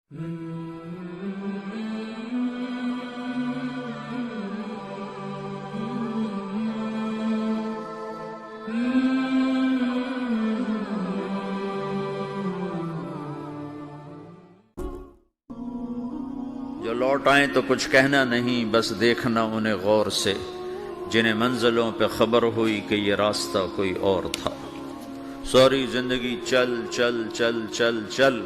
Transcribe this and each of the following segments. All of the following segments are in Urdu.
جو لوٹ آئیں تو کچھ کہنا نہیں، بس دیکھنا انہیں غور سے، جنہیں منزلوں پہ خبر ہوئی کہ یہ راستہ کوئی اور تھا۔ ساری زندگی چل چل چل چل چل،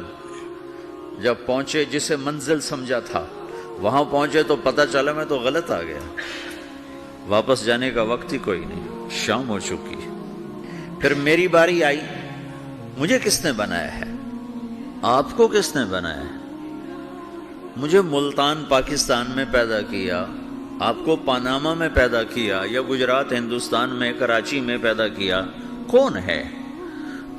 جب پہنچے جسے منزل سمجھا تھا وہاں پہنچے تو پتہ چلا میں تو غلط آ گیا۔ واپس جانے کا وقت ہی کوئی نہیں، شام ہو چکی۔ پھر میری باری آئی، مجھے کس نے بنایا ہے؟ آپ کو کس نے بنایا ہے؟ مجھے ملتان پاکستان میں پیدا کیا، آپ کو پاناما میں پیدا کیا، یا گجرات ہندوستان میں کراچی میں پیدا کیا، کون ہے؟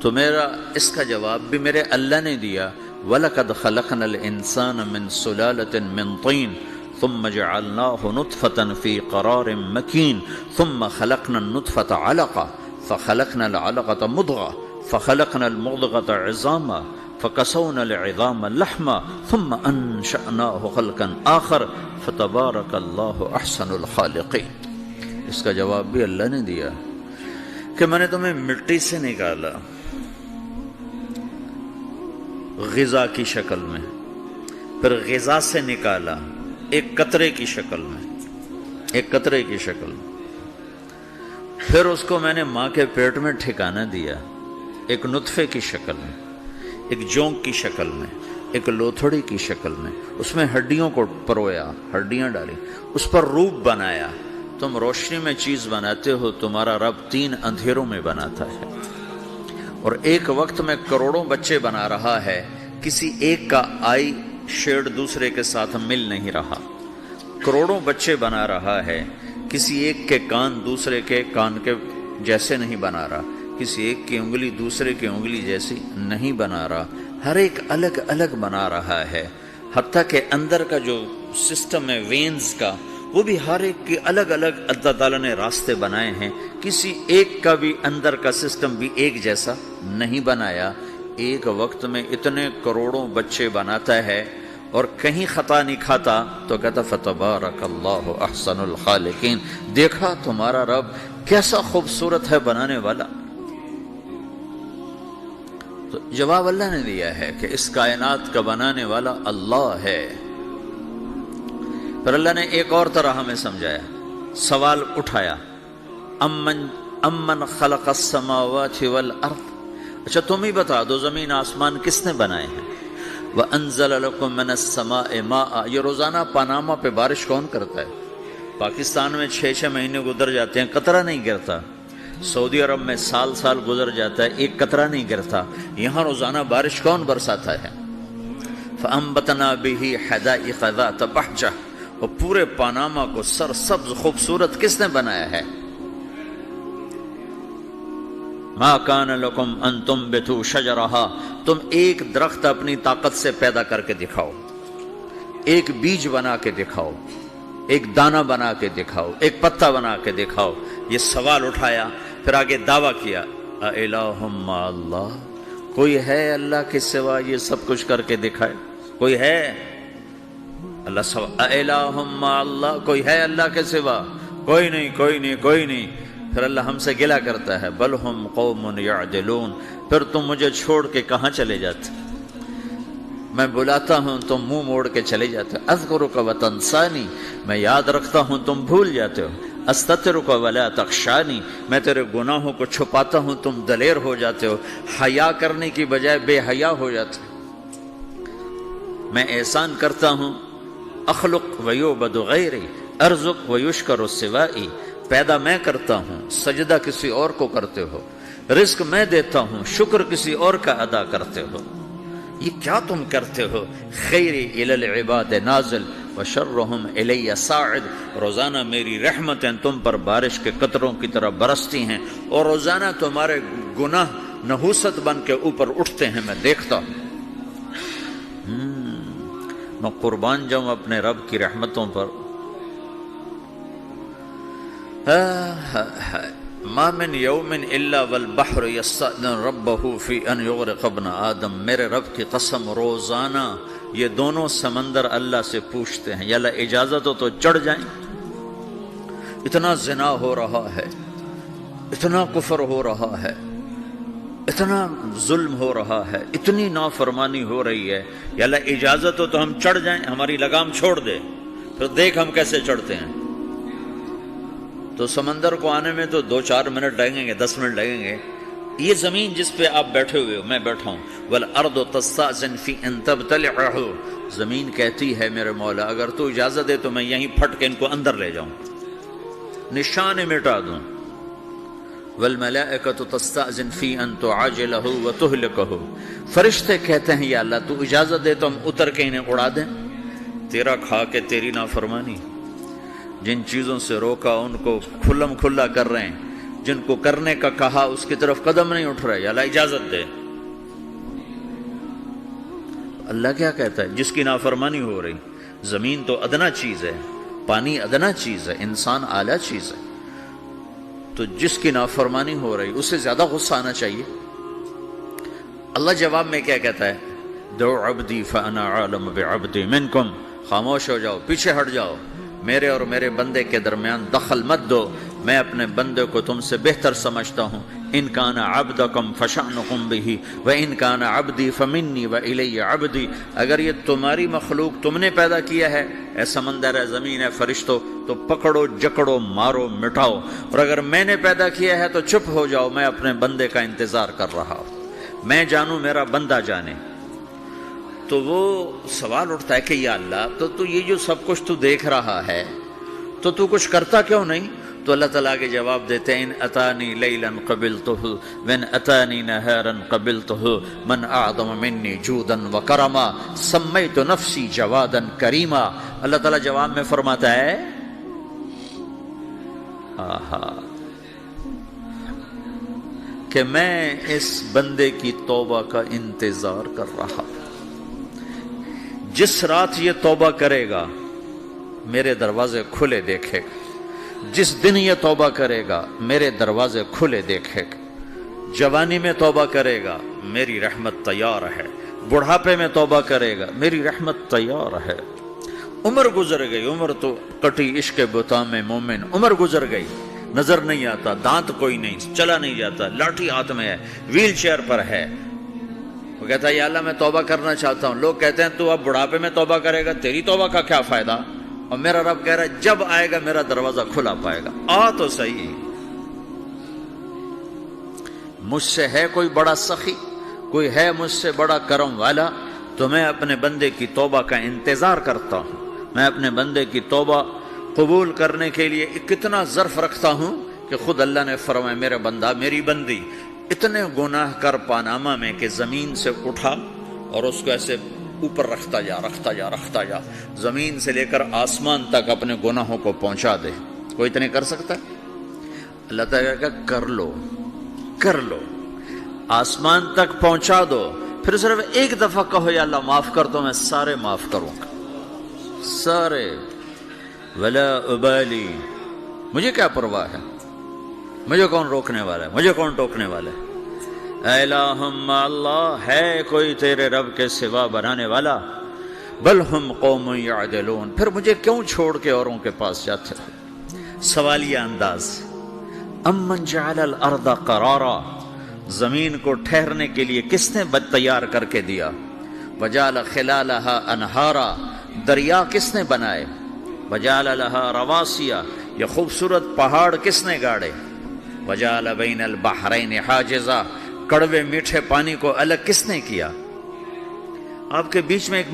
تو میرا اس کا جواب بھی میرے اللہ نے دیا، وَلَقَدْ خَلَقْنَا الْإِنسَانَ مِنْ سُلَالَةٍ مِّن طِينٍ ثُمَّ جَعَلْنَاهُ نُطْفَةً فِي قَرَارٍ مَّكِينٍ ثُمَّ خَلَقْنَا النُّطْفَةَ عَلَقَةً فَخَلَقْنَا الْعَلَقَةَ مُضْغَةً فَخَلَقْنَا الْمُضْغَةَ عِظَامًا فَكَسَوْنَا الْعِظَامَ لَحْمًا ثُمَّ أَنشَأْنَاهُ خَلْقًا آخَرَ فَتَبَارَكَ اللَّهُ أَحْسَنُ الْخَالِقِينَ۔ اس کا جواب بھی اللہ نے دیا کہ میں نے تمہیں مٹی سے نکالا، غذا کی شکل میں، پھر غذا سے نکالا ایک قطرے کی شکل میں، ایک قطرے کی شکل میں، پھر اس کو میں نے ماں کے پیٹ میں ٹھکانہ دیا ایک نطفے کی شکل میں، ایک جونک کی شکل میں، ایک لوتھڑی کی شکل میں، اس میں ہڈیوں کو پرویا، ہڈیاں ڈالی، اس پر روپ بنایا۔ تم روشنی میں چیز بناتے ہو، تمہارا رب 3 اندھیروں میں بناتا ہے، اور ایک وقت میں کروڑوں بچے بنا رہا ہے، کسی ایک کا آئی شیڈ دوسرے کے ساتھ مل نہیں رہا، کروڑوں بچے بنا رہا ہے، کسی ایک کے کان دوسرے کے کان کے جیسے نہیں بنا رہا، کسی ایک کی انگلی دوسرے کی انگلی جیسی نہیں بنا رہا، ہر ایک الگ الگ بنا رہا ہے، حتیٰ کہ اندر کا جو سسٹم ہے وینز کا، وہ بھی ہر ایک کی الگ الگ اللہ تعالیٰ نے راستے بنائے ہیں، کسی ایک کا بھی اندر کا سسٹم بھی ایک جیسا نہیں بنایا۔ ایک وقت میں اتنے کروڑوں بچے بناتا ہے اور کہیں خطا نہیں کھاتا، تو کہتا فتبارک اللہ احسن الخالقین، دیکھا تمہارا رب کیسا خوبصورت ہے بنانے والا۔ تو جواب اللہ نے دیا ہے کہ اس کائنات کا بنانے والا اللہ ہے۔ پھر اللہ نے ایک اور طرح ہمیں سمجھایا، سوال اٹھایا، امن خلق السماوات والارض، اچھا تم ہی بتا دو زمین آسمان کس نے بنائے ہیں؟ وَأَنزَلَ لَكُم مِّنَ السَّمَاءِ مَاءً، یہ روزانہ پاناما پہ بارش کون کرتا ہے؟ پاکستان میں 6 مہینے گزر جاتے ہیں، قطرہ نہیں گرتا، سعودی عرب میں سال گزر جاتا ہے، ایک قطرہ نہیں گرتا، یہاں روزانہ بارش کون برساتا ہے؟ فَأَنبَتْنَا بِهِ حَدَائِقَ ذَاتَ بَهْجَةٍ، اور پورے پاناما کو سرسبز خوبصورت کس نے بنایا ہے؟ ما کان لکم ان تنبتوا شجرہا، تم ایک درخت اپنی طاقت سے پیدا کر کے دکھاؤ، ایک بیج بنا کے دکھاؤ، ایک دانہ بنا کے دکھاؤ، ایک پتا بنا کے دکھاؤ۔ یہ سوال اٹھایا، پھر آگے دعویٰ کیا، اِلٰہٌ مع اللہ، کوئی ہے اللہ کے سوا یہ سب کچھ کر کے دکھائے؟ کوئی ہے؟ اللہ سوا اِلٰہٌ مع اللہ، کوئی ہے اللہ کے سوا؟ کوئی نہیں، کوئی نہیں، کوئی نہیں۔ پھر اللہ ہم سے گلہ کرتا ہے، بل ہم قوم یعدلون، پھر تم مجھے چھوڑ کے کہاں چلے جاتے؟ میں بلاتا ہوں تم منہ موڑ کے چلے جاتے ہو، اذکرک وتنسانی، میں یاد رکھتا ہوں تم بھول جاتے ہو، استترک ولا تخشانی، میں تیرے گناہوں کو چھپاتا ہوں تم دلیر ہو جاتے ہو، حیا کرنے کی بجائے بے حیا ہو جاتے ہو۔ میں احسان کرتا ہوں، اخلق ویعبد غیری ارزق ویشکر سوائی، پیدا میں کرتا ہوں، سجدہ کسی اور کو کرتے ہو، رزق میں دیتا ہوں، شکر کسی اور کا ادا کرتے ہو، یہ کیا تم کرتے ہو؟ خیری الی العباد نازل وشرہم الی صاعد، روزانہ میری رحمتیں تم پر بارش کے قطروں کی طرح برستی ہیں، اور روزانہ تمہارے گناہ نحوست بن کے اوپر اٹھتے ہیں، میں دیکھتا ہوں۔ میں قربان جاؤں اپنے رب کی رحمتوں پر۔ ما من یوم الا والبحر یستأذن ربہ فی ان یغرق ابن آدم، میرے رب کی قسم روزانہ یہ دونوں سمندر اللہ سے پوچھتے ہیں یا اللہ اجازت ہو تو چڑھ جائیں. اتنا زنا ہو رہا ہے، اتنا کفر ہو رہا ہے، اتنا ظلم ہو رہا ہے، اتنی نافرمانی ہو رہی ہے، یا اللہ اجازت ہو تو ہم چڑھ جائیں، ہماری لگام چھوڑ دے، پھر دیکھ ہم کیسے چڑھتے ہیں. تو سمندر کو آنے میں تو 2-4 منٹ لگیں گے، 10 منٹ لگیں گے. یہ زمین جس پہ آپ بیٹھے ہوئے ہو، میں بیٹھا ہوں، والارض تستأذن فی ان تبتلعہ، زمین کہتی ہے میرے مولا اگر تو اجازت دے تو میں یہیں پھٹ کے ان کو اندر لے جاؤں، نشان مٹا دوں. والملائکۃ تستأذن فی ان تعاجلہ وتہلکہ، فرشتے کہتے ہیں یا اللہ تو اجازت دے تو ہم اتر کے انہیں اڑا دیں. تیرا کھا کے تیری نافرمانی، جن چیزوں سے روکا ان کو کھلم کھلا کر رہے ہیں، جن کو کرنے کا کہا اس کی طرف قدم نہیں اٹھ رہے، یا اللہ اجازت دے. اللہ کیا کہتا ہے؟ جس کی نافرمانی ہو رہی، زمین تو ادنا چیز ہے، پانی ادنا چیز ہے، انسان اعلیٰ چیز ہے، تو جس کی نافرمانی ہو رہی اسے زیادہ غصہ آنا چاہیے. اللہ جواب میں کیا کہتا ہے؟ دو عبدی فانا عالم بعبدی منکم، خاموش ہو جاؤ، پیچھے ہٹ جاؤ، میرے اور میرے بندے کے درمیان دخل مت دو، میں اپنے بندے کو تم سے بہتر سمجھتا ہوں. ان کان عبدکم فشأنکم بہ وان کان عبدی فمنی والی عبدی، اگر یہ تمہاری مخلوق تم نے پیدا کیا ہے، اے سمندر ہے، زمین ہے، فرشتوں، تو پکڑو جکڑو مارو مٹاؤ، اور اگر میں نے پیدا کیا ہے تو چپ ہو جاؤ، میں اپنے بندے کا انتظار کر رہا ہوں، میں جانوں میرا بندہ جانے. تو وہ سوال اٹھتا ہے کہ یا اللہ تو یہ جو سب کچھ تو دیکھ رہا ہے تو کچھ کرتا کیوں نہیں؟ تو اللہ تعالیٰ کے جواب دیتے ہیں ان اتانی لیلا قبلتہ وان اتانی نہارا قبلتہ من اعظم منی جودا وکرما سمیت نفسی جوادا کریما. اللہ تعالیٰ جواب میں فرماتا ہے کہ میں اس بندے کی توبہ کا انتظار کر رہا. جس رات یہ توبہ کرے گا میرے دروازے کھلے دیکھے گا، جس دن یہ توبہ کرے گا میرے دروازے کھلے دیکھے گا. جوانی میں توبہ کرے گا میری رحمت تیار ہے، بڑھاپے میں توبہ کرے گا میری رحمت تیار ہے. عمر گزر گئی، عمر تو کٹی عشق بتا میں مومن، عمر گزر گئی، نظر نہیں آتا، دانت کوئی نہیں، چلا نہیں جاتا، لاٹھی ہاتھ میں ہے، ویل چیئر پر ہے. وہ کہتا ہے یا اللہ میں توبہ کرنا چاہتا ہوں. لوگ کہتے ہیں تو اب بڑھاپے میں توبہ کرے گا، تیری توبہ کا کیا فائدہ؟ اور میرا رب کہہ رہا ہے جب آئے گا میرا دروازہ کھلا پائے گا. آ تو صحیح، مجھ سے ہے کوئی بڑا سخی، کوئی ہے مجھ سے بڑا کرم والا، تو میں اپنے بندے کی توبہ کا انتظار کرتا ہوں. میں اپنے بندے کی توبہ قبول کرنے کے لیے کتنا ظرف رکھتا ہوں کہ خود اللہ نے فرمایا میرا بندہ میری بندی اتنے گناہ کر پاناما میں کہ زمین سے اٹھا اور اس کو ایسے اوپر رکھتا جا، زمین سے لے کر آسمان تک اپنے گناہوں کو پہنچا دے. کوئی اتنے کر سکتا ہے؟ اللہ تعالیٰ کا کر لو، آسمان تک پہنچا دو، پھر صرف ایک دفعہ کہو یا اللہ معاف کر دو، میں سارے معاف کروں گا، سارے. ولا ابالی، مجھے کیا پرواہ ہے، مجھے کون روکنے والا ہے، مجھے کون ٹوکنے والا ہے. الہم اللہ، ہے کوئی تیرے رب کے سوا بنانے والا؟ بل ہم قوم یعدلون، پھر مجھے کیوں چھوڑ کے اوروں کے پاس جاتے ہو؟ سوالیہ انداز. امن جعل الارض قرارا، زمین کو ٹھہرنے کے لیے کس نے تیار کر کے دیا؟ وجعل خلالہا انہارا، دریا کس نے بنائے؟ وجعل لہا رواسیا، یہ خوبصورت پہاڑ کس نے گاڑے؟ وجعل بین البحرین حاجزا، کڑوے میٹھے پانی کو الگ کس نے کیا؟ آپ کے بیچ میں ایک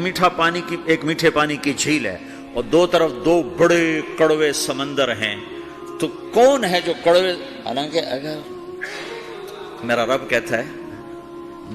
میٹھے پانی کی جھیل ہے اور دو طرف دو بڑے کڑوے سمندر ہیں، تو کون ہے جو کڑوے؟ حالانکہ اگر میرا رب کہتا ہے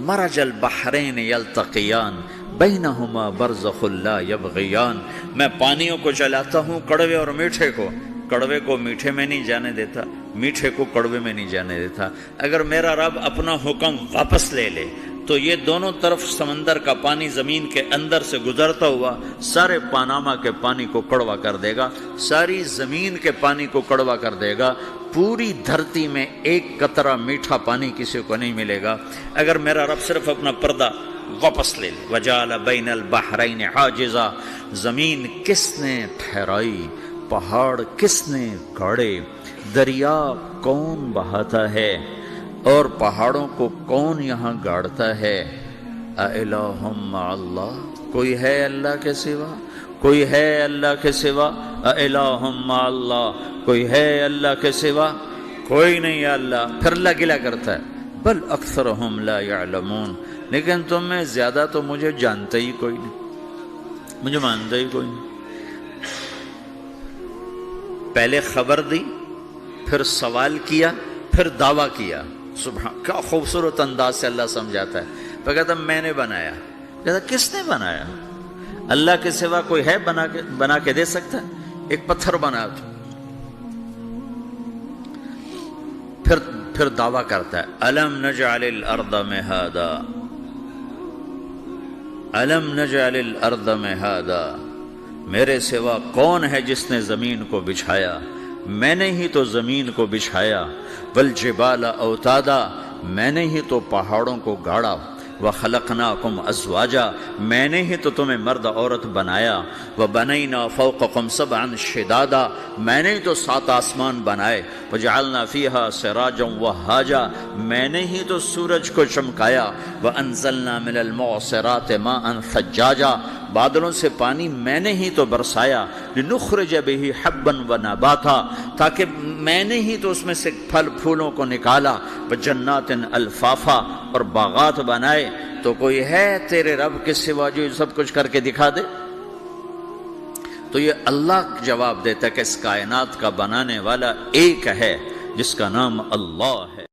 مرج البحرین یلتقیان بینہما برزخ لا یبغیان، میں پانیوں کو چلاتا ہوں، کڑوے اور میٹھے کو، کڑوے کو میٹھے میں نہیں جانے دیتا، میٹھے کو کڑوے میں نہیں جانے دیتا. اگر میرا رب اپنا حکم واپس لے لے تو یہ دونوں طرف سمندر کا پانی زمین کے اندر سے گزرتا ہوا سارے پاناما کے پانی کو کڑوا کر دے گا، ساری زمین کے پانی کو کڑوا کر دے گا. پوری دھرتی میں ایک قطرہ میٹھا پانی کسی کو نہیں ملے گا. اگر میرا رب صرف اپنا پردہ واپس لے لے. وجعل بین البحرین حاجزا، زمین کس نے ٹھہرائی، پہاڑ کس نے گاڑے، دریا کون بہاتا ہے اور پہاڑوں کو کون یہاں گاڑتا ہے. اَإِلَٰهٌ مَّعَ اللَّهِ، کوئی ہے اللہ کے سوا، کوئی ہے اللہ کے سوا. اَإِلَٰهٌ مَّعَ اللَّهِ، کوئی ہے اللہ کے سوا، کوئی نہیں ہے اللہ. پھر اللہ گلہ کرتا ہے بل اکثرهم لا يعلمون، لیکن تم میں زیادہ تو مجھے جانتا ہی کوئی نہیں، مجھے مانتا ہی کوئی نہیں. پہلے خبر دی، پھر سوال کیا، پھر دعویٰ کیا. سبحان، کیا خوبصورت انداز سے اللہ سمجھاتا ہے. پھر کہتا میں نے بنایا. کہتا کس نے بنایا؟ اللہ کے سوا کوئی ہے بنا کے دے سکتا ہے؟ ایک پتھر بنا تو. پھر دعویٰ کرتا ہے الم نجعل الارض مہادا، الم نجعل الارض مہادا، میرے سوا کون ہے جس نے زمین کو بچھایا، میں نے ہی تو زمین کو بچھایا. والجبال اوتادا، میں نے ہی تو پہاڑوں کو گاڑا. وخلقناکم ازواجا، میں نے ہی تو تمہیں مرد عورت بنایا. وبنینا فوقکم سبعا شدادا، میں نے ہی تو 7 آسمان بنائے. وجعلنا فیہا سراجا وہاجا، میں نے ہی تو سورج کو چمکایا. وانزلنا من المعصرات ماء ثجاجا، بادلوں سے پانی میں نے ہی تو برسایا. لنخرج به حبا ونباتا، تاکہ میں نے ہی تو اس میں سے پھل پھولوں کو نکالا. وجنات الفافا، اور باغات بنائے. تو کوئی ہے تیرے رب کے سوا جو سب کچھ کر کے دکھا دے؟ تو یہ اللہ جواب دیتا ہے کہ اس کائنات کا بنانے والا ایک ہے جس کا نام اللہ ہے.